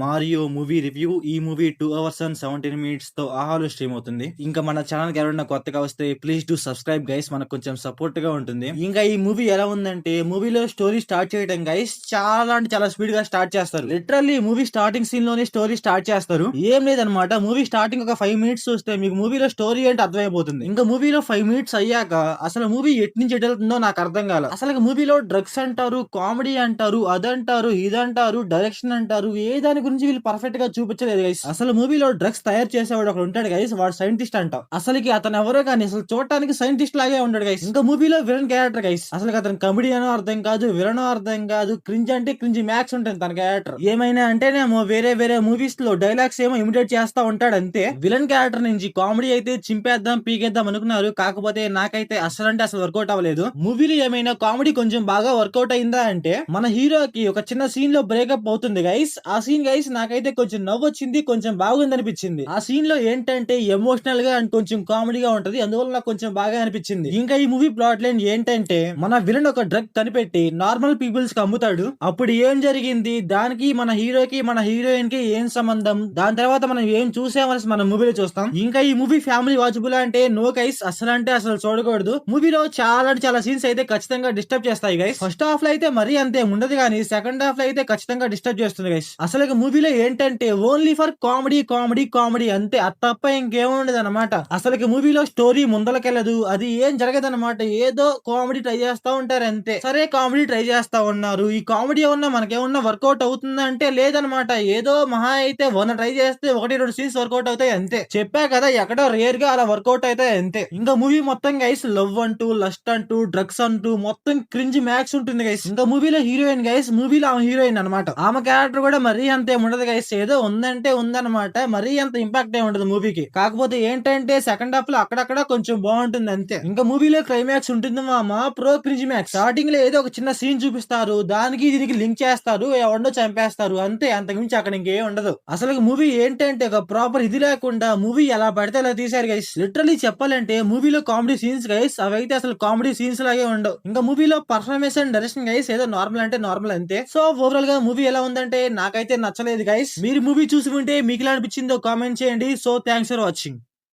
Mario movie review. ఈ movie 2 hours and 17 minutes తో ఆహాలో స్ట్రీమ్ అవుతుంది. ఇంకా మన ఛానల్ కి ఎవరైనా కొత్తగా వస్తే ప్లీజ్ డు సబ్స్క్రైబ్ గైస్, మనకు కొంచెం సపోర్ట్ గా ఉంటుంది. ఇంకా ఈ మూవీ ఎలా ఉందంటే, మూవీలో స్టోరీ స్టార్ట్ చేయడం గైస్ చాలా అంటే చాలా స్పీడ్ గా స్టార్ట్ చేస్తారు. లిటరల్లీ మూవీ స్టార్టింగ్ సీన్ లోనే స్టోరీ స్టార్ట్ చేస్తారు. ఏం లేదనమాట, మూవీ స్టార్టింగ్ ఒక 5 మినిట్స్ చూస్తే మీకు మూవీలో స్టోరీ ఏంటి అర్థమైపోతుంది. ఇంకా మూవీలో 5 మినిట్స్ అయ్యాక అసలు మూవీ ఎటు నుంచి ఎటు వెళ్తుందో నాకు అర్థం కాల. అసలు మూవీలో డ్రగ్స్ అంటారు, కామెడీ అంటారు, అదంటారు, ఇదంటారు, డైరెక్షన్ అంటారు, ఏ దాని గురించి వీళ్ళు పర్ఫెక్ట్ గా చూపించలేదు గైస్. అసలు మూవీలో డ్రగ్స్ తయారు చేసేవాడు ఒకడు ఉంటాడు గైస్, వాడు సైంటిస్ట్ అంట. అసలుకి అతను ఎవరో కానీ అసలు చూడటానికి సైంటిస్ట్ లాగే ఉంటాడు గైస్. ఇంకా మూవీలో విలన్ క్యారెక్టర్ గైస్, అసలు అతను కమెడియనో అర్థం కాదు, విలనో అర్థం కాదు, క్రింజ్ అంటే క్రింజ్ మ్యాక్స్ ఉంటుంది తన క్యారెక్టర్. ఏమైనా అంటేనేమో వేరే వేరే మూవీస్ లో డైలాగ్స్ ఏమో ఇమిటేట్ చేస్తా ఉంటాడు అంతే. విలన్ క్యారెక్టర్ నుంచి కామెడీ అయితే చింపేద్దాం పీకేద్దాం అనుకున్నారు, కాకపోతే నాకైతే అసలు అంటే అసలు వర్కౌట్ అవ్వలేదు. మూవీలో ఏమైనా కామెడీ కొంచెం బాగా వర్కౌట్ అయిందా అంటే, మన హీరోకి ఒక చిన్న సీన్ లో బ్రేకప్ అవుతుంది గైస్. ఆ సీన్ గైస్ నాకైతే కొంచెం నవ్వు వచ్చింది, కొంచెం బాగుంది అనిపించింది. ఆ సీన్ లో ఏంటంటే ఎమోషనల్ గా అండ్ కొంచెం కామెడీగా ఉంటది, అందువల్ల నాకు కొంచెం బాగా అనిపించింది. ఇంకా ఈ మూవీ ప్లాట్ లైన్ ఏంటంటే, మన విలన్ ఒక డ్రగ్ కనిపెట్టి నార్మల్ పీపుల్స్ కి అమ్ముతాడు. అప్పుడు ఏం జరిగింది, దానికి మన హీరోకి మన హీరోయిన్ కి ఏం సంబంధం, దాని తర్వాత మనం ఏం చూసామని మన మూవీలో చూస్తాం. ఇంకా ఈ మూవీ ఫ్యామిలీ వాచబుల్ అంటే నో గైస్, అసలు అంటే అసలు చూడకూడదు. మూవీలో చాలా సీన్స్ అయితే ఖచ్చితంగా డిస్టర్బ్ చేస్తాయి గైస్. ఫస్ట్ హాఫ్ లో అయితే మరీ అంతే ఉండదు, కానీ సెకండ్ హాఫ్ లో అయితే ఖచ్చితంగా డిస్టర్బ్ చేస్తుంది గైస్. అసలు మూవీలో ఏంటంటే only for comedy comedy comedy అంతే, అది తప్ప ఇంకేముండదు అనమాట. అసలు మూవీలో స్టోరీ ముందలకెళ్ళదు, అది ఏం జరగదన్నమాట. ఏదో కామెడీ ట్రై చేస్తా ఉంటారు అంతే. సరే కామెడీ ట్రై చేస్తా ఉన్నారు, ఈ కామెడీ ఏమన్నా మనకేమన్నా వర్కౌట్ అవుతుందా అంటే లేదనమాట. ఏదో మహా అయితే 1 ట్రై చేస్తే 1-2 సీన్స్ వర్కౌట్ అవుతాయి అంతే. చెప్పా కదా, ఎక్కడో రేర్ గా అలా వర్కౌట్ అవుతాయి అంతే. ఇంకా మూవీ మొత్తం గైస్ లవ్ అంటూ, లస్ట్ అంటూ, డ్రగ్స్ అంటూ మొత్తం క్రింజ్ మ్యాక్స్ ఉంటుంది గైస్. ఇంకా మూవీలో హీరోయిన్ గైస్, మూవీలో ఆమె హీరోయిన్ అనమాట. ఆమె క్యారెక్టర్ కూడా మరీ అంతే ఉండదు గైస్, ఏదో ఉందంటే ఉందన్నమాట, మరీ అంత ఇంపాక్ట్ ఏ ఉండదు మూవీకి. కాకపోతే ఏంటంటే సెకండ్ హాఫ్ లో అక్కడక్కడ కొంచెం బాగుంటుంది అంతే. ఇంకా మూవీలో క్లైమాక్స్ ఉంటుంది మామ, ప్రో క్రింజ్ మ్యాక్స్. స్టార్టింగ్ లో ఏదో ఒక చిన్న సీన్ చూపిస్తారు, దానికి దీనికి లింక్ చేస్తారు, ఎవడో చంపేస్తారు అంతే, అంతకుమించి అక్కడ ఇంకేం ఉండదు. అసలు మూవీ ఏంటంటే ఒక ప్రాపర్ ఇది లేకుండా మూవీ ఎలా పడితే అలా తీశారు గైస్. లిటరలీ చెప్పాలంటే మూవీలో కామెడీ సీన్స్ గైస్, అవైతే అసలు కామెడీ సీన్స్ లాగే ఉండవు. ఇంకా మూవీలో పర్ఫార్మెన్స్ అండ్ డైరెక్షన్ గైస్ ఏదో నార్మల్ అంటే నార్మల్ అంతే. సో ఓవరాల్ గా మూవీ ఎలా ఉందంటే నాకైతే నచ్చలేదు గైస్. మీరు మూవీ చూసి ఉంటే మీకు ఎలా అనిపించిందో కామెంట్ చేయండి. So thanks for watching.